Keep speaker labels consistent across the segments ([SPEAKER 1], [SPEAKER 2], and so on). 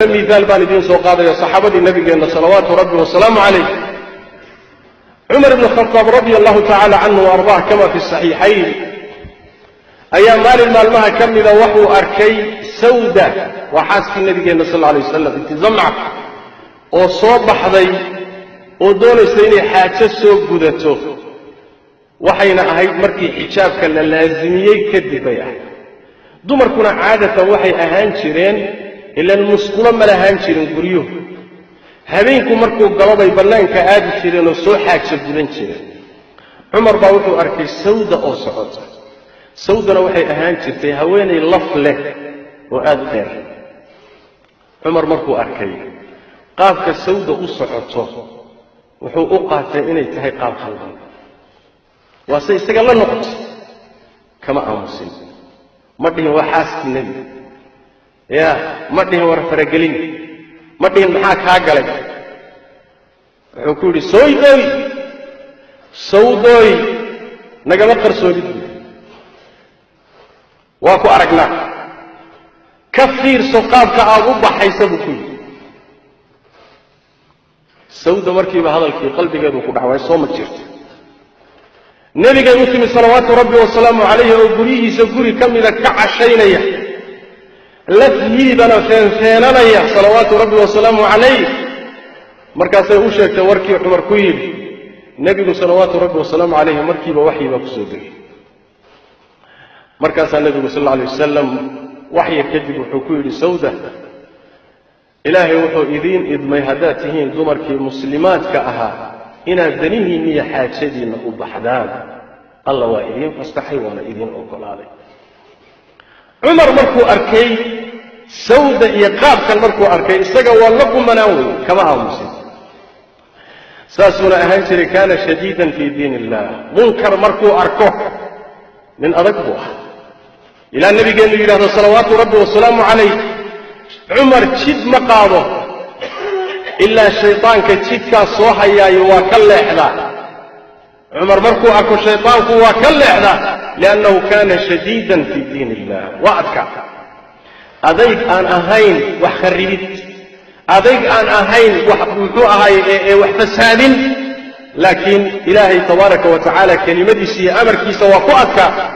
[SPEAKER 1] مثال بالدين سوقاضي صحابة النبي صلوات ربي والسلام عليه. عمر بن الخطاب رضي الله تعالى عنه وأرضاه كما في الصحيحين أيام مال المالمها كم إذا وحو أركي سودة وحاسك النبي صلى الله عليه وسلم انت زمعة وصوب حضي ودون سيني حاجة سوق قدته وحينا أهيد مركي حجاب كان لازمية كدبيا دمر كنا عادة وحي أهان شيرين إلا المسكولة ما لهان شيرين قريوه هبينكم مركو قلبي بلان كآدي شيرين وصوح حاجة بدن شيرين عمر باوحو أركي سودة أو صعودة سودة وحي أهان شيرتي هويني لف له وآد خير عمر مركو أركي قابك السودة أو صعودة وحو أقاته إني تهي قاب خلقا وسيستقل النقط كما أمسين مدين وحاسك النبي يا مدين ورفرقلين مدين محاك هاقلك وحكولي سويدوي سودوي نقل أقر سويدوي واكو أرقنا كثير سقابك أغوبة حيثبكي سودة مركبة هذا في قلبي قدو كدعوة صومت جرت نبي مسلم صلوات ربي والسلام عليه وقريه سقوري كم إذا كعشينيه لفهيبنا فينفيننا صلوات ربي والسلام عليه مركز يوشك توركي عمر كويل نبي صلوات ربي والسلام عليه مركب وحي مقصودي مركز النبي صلى الله عليه وسلم وحي كذب حكويل سودة إلهي وحو إذين إذ ما يهداتهين دمرك مسلمات كأها إنا دنيه نية حاجدين وبحدان الله وإذين فاستحيونا إذين أقول عليه عمر مركو أركي سودة يقاب كان مركو أركي استقوى لكم مناوي كما أمسي ساسونا أهانشري كان شديدا في دين الله منكر مركو أركوه من أركبه إلى النبي قال لي هذا صلوات ربي والسلام عليه عمر تشد مقاضه إلا الشيطان كتشدك صوحيا يواكل إحدى عمر مركو أكو الشيطان كواكل إحدى لأنه كان شديدا في دين الله وأذكى أذيك أن أهين وحخربت أذيك أن أهين وحفساد لكن إلهي تبارك وتعالى كلمة سي أمر كيس وأذكى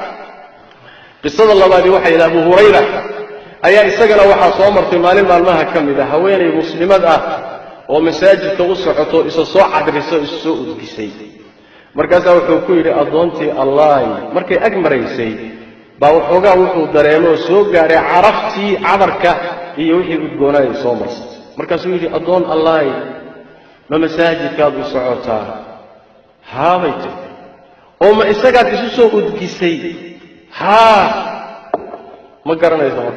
[SPEAKER 1] قصة الله بعد وحي إلى أبو هريرة أي إستقل وحا صومر في مال المالمها كم إذا هويني مسلمات ومساجد توسعته إسا صعد رسو السوء الكسي مركز وحو كيري أضونتي الله مركي أجمريسي باوحوغا وحو دريمو سوغاري عرفتي عبركا يوحي قدقوناي صومرس مركز ويري أضون الله ما مساجد كادو سعوتا هاويتي وما إساقات إسو سوء الكسي ها ما قرنا إذا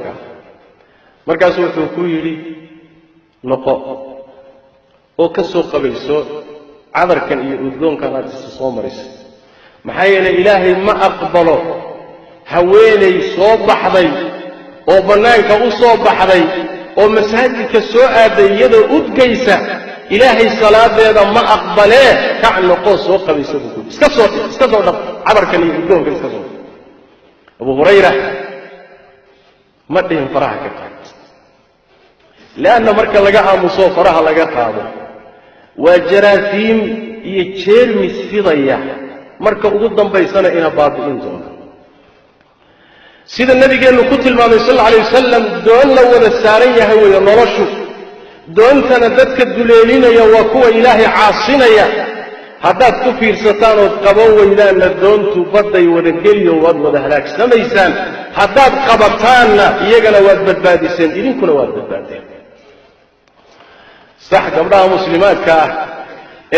[SPEAKER 1] مركز وحو كيري نقو oo ka soo qabayso cadarkan iyo udgoonkan aad soo marisay maxay ilaahay ma aqbalo haweenay soo baxday oo banaanka u soo baxday oo masaajidka soo aaday iyadoo udgaysa ilaahay salaadeeda ma aqbalee ka noqo soo qabayso iska soo dhaq cadarkan iyo udgoonkan iska soo Abu Hurayra ma dhihin faraha ka taag لأن مركز لقاها مصوفرها لقاها وجراثيم يجيرمس في ضياع مركز قدام بيسانا إنا بابئين دون سيد النبي قال له قتل ما صلى الله عليه وسلم دون لو السارية هو ينرشو دون تنددك الدليلين يوكو إلهي عاصين هذا كفير ستان وتقبوا إلى أن الدون تبضي ودقلي وضوض هلاك سميسان هذا قبطان يقل وادبت بادسين إذن كنا وادبت بادسين صح قبلها مسلمات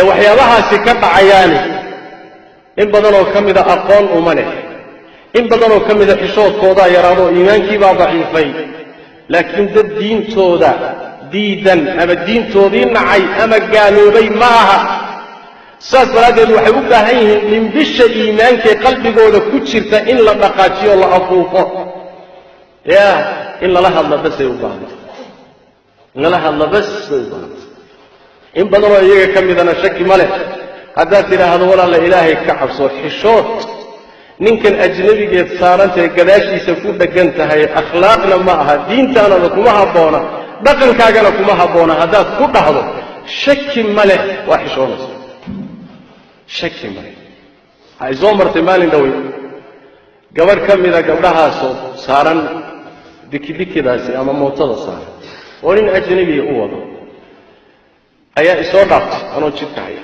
[SPEAKER 1] وحيالها سكت عياني إن بدنوا كم إذا أقوان أمنه إن بدنوا كم إذا حشوط قوضا يرادوا إيمان كيبا ضعيفين لكن ذا الدين تودا ديدا أما الدين تودين معي أما قالوا لي معها ساس بلاد الوحيوك هين من بش إيمان كي قلبي قوضا كتشرت إن لم نقاتي الله أفوفه يا إلا لها الله بس يوبان إن لها الله بس يوبان إن بدروا إيجا كم إذا نشك ماله هذا ترى هذا ولا إلهي كعب صوت حشوت نمكن أجنبي قد صارت قداشي سكون دقنت هاي أخلاقنا معها دين تانا لكمها بونا dhaqankaagana kuma habboona haddaad ku dhahdo shaki ma leh waa xishoonaysa shaki ma leh waxay soo martay maalin dhowey gabadh ka mida gabdhahaasoo saaran dikidikidaasi ama mootada saaran oo nin ajnabiya u wado ayaa isoo dhaaftay anoo jidka haya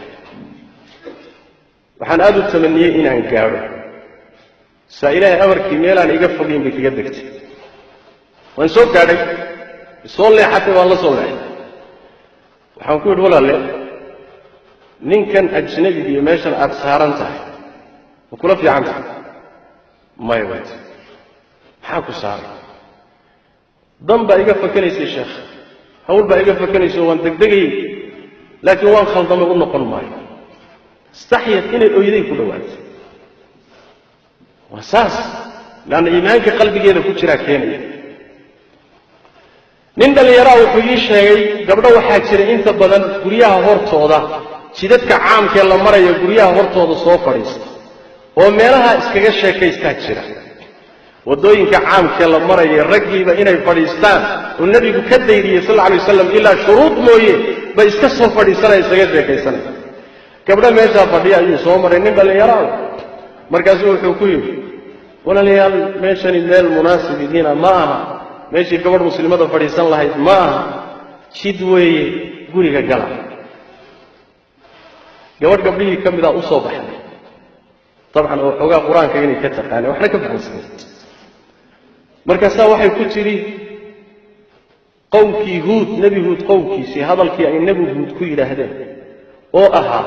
[SPEAKER 1] waxaan aad u tamaniyey inaan gaadho saa ilaahay amarkii meelaan iga fogayn bay kaga degtay waan soo gaadhay isoo leexatay waan la soo leexay waxaan ku yidhi walaalle ninkan ajnabiga iyo meeshan aad saaran tahay ma kula fiican tahay maya waat maxaa ku saaray dan baa iga fakanaysay sheekh hawl baa iga fakanayso waan degdegayey laakiin waan khaldamay u noqon maayo istaxyad inay oyday ku dhowaatay waa saas laanna iimaanka qalbigeeda ku jiraa keenaya nin dhallinyaraa wuxuu ii sheegay gabdho waxaa jira inta badan guryaha hortooda jidadka caamkee la maraya guryaha hortooda soo fadhiista oo meelaha iskaga sheekaystaa jira waddooyinka caamkee la maraya raggiiba inay fadhiistaan oo nebigu ka dayriyey sal alla alay wasalam ilaa shuruud mooye bay iska soo fadhiisanaya isaga sheekaysanaya gabdho meeshaa fadhiya ayuu soo maray nin dhallinyaraada markaasuu wuxuu ku yidhi walaalayaal meeshani meel munaasib idiina ma aha meeshii gabadh muslimada fadhiisan lahayd ma aha jid weeye guriga gala gabadh gabdhihii ka midaa u soo baxday dabcan oo xoogaa qur-aanka inay ka taqaaneen waxna ka fahansanay markaasaa waxay ku tidhi qowmkii huud nebi huud qowmkiisii hadalkii ay nebi huud ku yidhaahdeen oo ahaa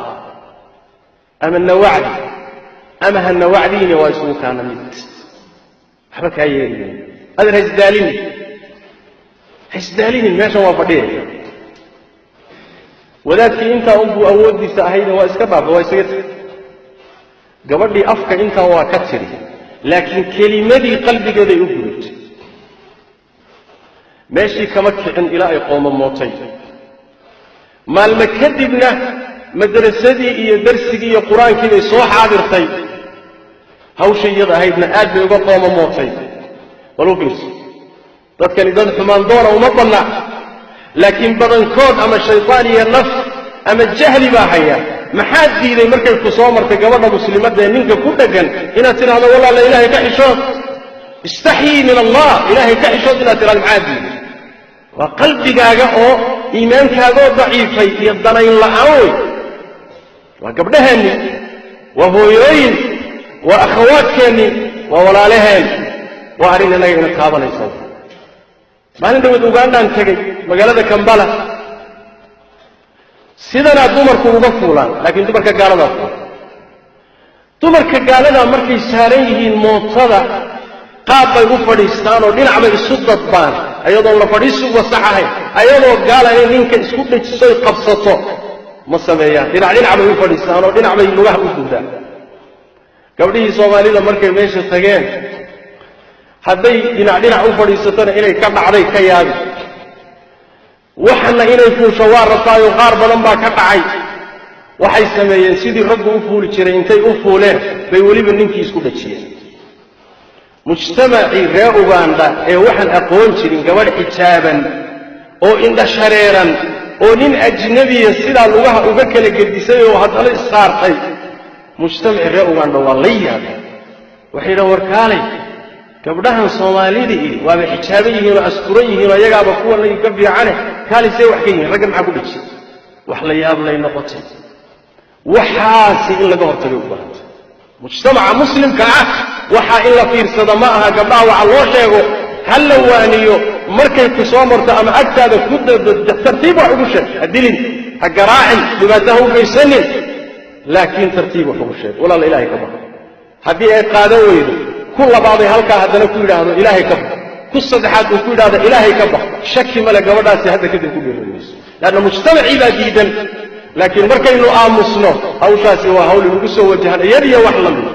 [SPEAKER 1] ama nawacdi ama ha nawacdiine waa isugu kaana mid waxba kaa yeelimayn adan haisdaalinin meeshan waa fadhiyaya wadaadkii intaa unbuu awooddiisa ahayna waa iska dhaafa waa isaga tiri gabadhii afka intaa waa ka tiri laakiin kelimadii qalbigeeday u gurubtay meeshii kama kicin ilaa ay qoomamootay maalmo kadibna madrasadii iyo darsigii iyo qur-aankii bay soo xaadirtay hawshay iyada ahaydna aad bay uga qoomamootay bal u fiirso dadkani dad xumaan doona uma banna laakiin badankood ama shaytaan iyo naf ama jahli baa haya maxaad diiday markay ku soo martay gabadha muslimadda ee ninka ku dheggan inaad tidhahdo walaala ilaahay ka xishood istaxyii min allah ilaahay ka xishood inaad tidhahdo maxaad diiday waa qalbigaaga oo iimaankaagoo daciifay iyo danayn la'aan wey waa gabdhaheenni waa hooyooyin waa akhawaadkeenni waa walaalaheen waa arrin innaga ina taabanaysa maalin dhaweed ugandhaan tegey magaalada kambala sidanaa dumarku uga fuulaan laakiin dumarka gaaladaa fuula dumarka gaaladaa markay saaran yihiin mootada qaab bay u fadhiistaan oo dhinac bay isu dadbaan ayadoon la fadhiisuba sax ahayn ayadoo gaala inay ninka isku dhejisoy qabsato ma sameeyaan dhinac bay u fadhiistaan oo dhinac bay lugaha u gudaan gabdhihii soomaalida markay meesha tageen hadday dhinac u fadhiisatona inay ka dhacday ka yaabi waxana inay fuusho waa rabtaayo qaar badan baa ka dhacay waxay sameeyeen sidii raggu u fuuli jiray intay u fuuleen bay weliba ninkii isku dhajiyeen mujtamacii reer uganda ee waxaan aqoon jirin gabadh xijaaban oo indha shareeran oo nin ajnabiya sidaa lugaha uga kala gedisay oo haddana issaartay mujtamacii reer uganda waa la yaabay waxay yidhahan warkaalay gabdhahan soomaalidii waaba xijaaban yihiin oo askuran yihiin oo iyagaaba kuwan ka fiicane kaalisee wax ka yihiin raggan maxaa ku dhejiyey wax la yaab lay noqotay waxaasi in laga hortagay u baahantay mujtamaca muslimka ah waxaa in la fiirsada ma aha gabdhaha waxa loo sheego ha la waaniyo markay ku soo marto ama agtaada ku tartiib wax ugu sheeg ha dilin ha garaacin dhibaato ha u geysanin laakiin tartiib wax ugu sheeg walaala ilaahay ka baqo haddii ay qaadan weydo ku labaaday halkaa haddana ku yidhaahdo ilaahay ka baq ku saddexaad uu ku yidhaahdo ilaahay ka baq shaki male gabadhaasi hadda kadib ku dhiiramayso laanna mujtamacii baa diidan laakiin markaynu aamusno hawshaasi waa hawl inagu soo wajahan yar iyo wax la mid